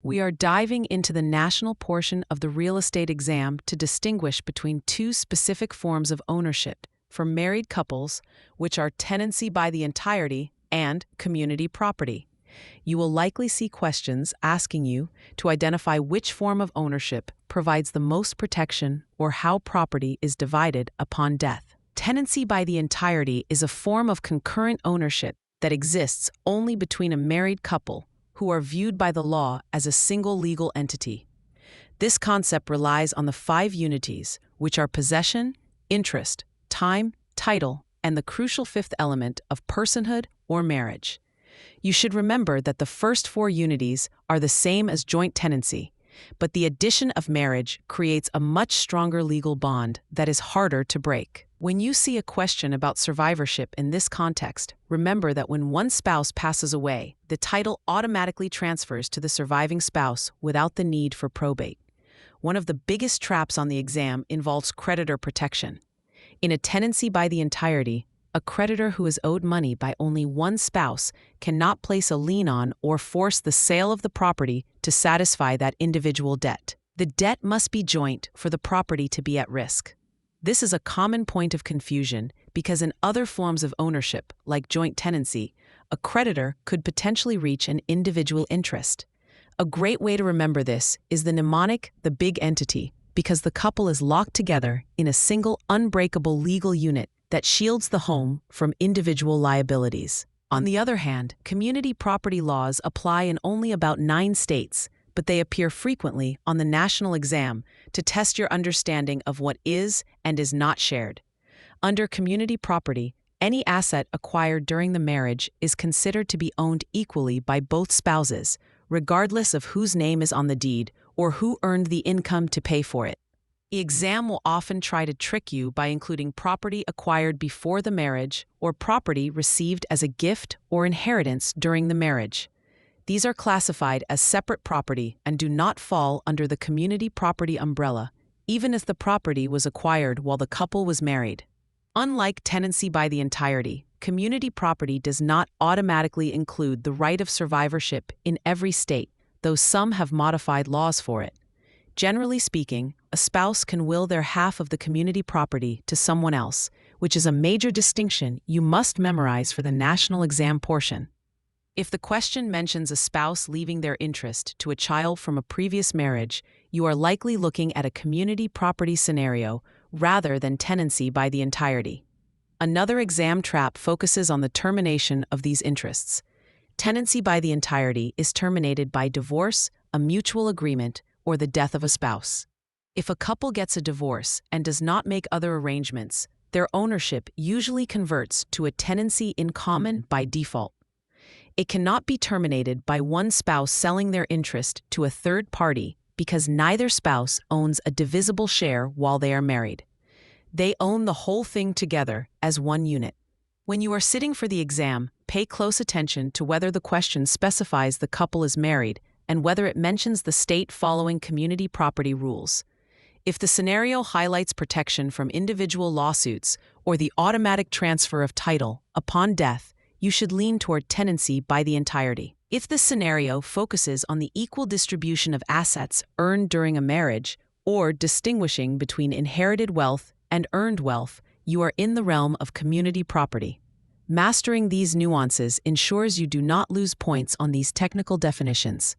We are diving into the national portion of the real estate exam to distinguish between two specific forms of ownership for married couples, which are tenancy by the entirety and community property. You will likely see questions asking you to identify which form of ownership provides the most protection or how property is divided upon death. Tenancy by the entirety is a form of concurrent ownership that exists only between a married couple who are viewed by the law as a single legal entity. This concept relies on the 5 unities, which are possession, interest, time, title, and the crucial 5th element of personhood or marriage. You should remember that the first 4 unities are the same as joint tenancy, but the addition of marriage creates a much stronger legal bond that is harder to break. When you see a question about survivorship in this context, remember that when one spouse passes away, the title automatically transfers to the surviving spouse without the need for probate. One of the biggest traps on the exam involves creditor protection. In a tenancy by the entirety, a creditor who is owed money by only one spouse cannot place a lien on or force the sale of the property to satisfy that individual debt. The debt must be joint for the property to be at risk. This is a common point of confusion because in other forms of ownership, like joint tenancy, a creditor could potentially reach an individual interest. A great way to remember this is the mnemonic, the big entity, because the couple is locked together in a single unbreakable legal unit that shields the home from individual liabilities. On the other hand, community property laws apply in only about 9 states, but they appear frequently on the national exam to test your understanding of what is and is not shared. Under community property, any asset acquired during the marriage is considered to be owned equally by both spouses, regardless of whose name is on the deed or who earned the income to pay for it. The exam will often try to trick you by including property acquired before the marriage or property received as a gift or inheritance during the marriage. These are classified as separate property and do not fall under the community property umbrella, even if the property was acquired while the couple was married. Unlike tenancy by the entirety, community property does not automatically include the right of survivorship in every state, though some have modified laws for it. Generally speaking, a spouse can will their half of the community property to someone else, which is a major distinction you must memorize for the national exam portion. If the question mentions a spouse leaving their interest to a child from a previous marriage, you are likely looking at a community property scenario rather than tenancy by the entirety. Another exam trap focuses on the termination of these interests. Tenancy by the entirety is terminated by divorce, a mutual agreement, or the death of a spouse. If a couple gets a divorce and does not make other arrangements, their ownership usually converts to a tenancy in common by default. It cannot be terminated by one spouse selling their interest to a third party because neither spouse owns a divisible share while they are married. They own the whole thing together as one unit. When you are sitting for the exam, pay close attention to whether the question specifies the couple is married and whether it mentions the state following community property rules. If the scenario highlights protection from individual lawsuits or the automatic transfer of title upon death, you should lean toward tenancy by the entirety. If the scenario focuses on the equal distribution of assets earned during a marriage or distinguishing between inherited wealth and earned wealth, you are in the realm of community property. Mastering these nuances ensures you do not lose points on these technical definitions.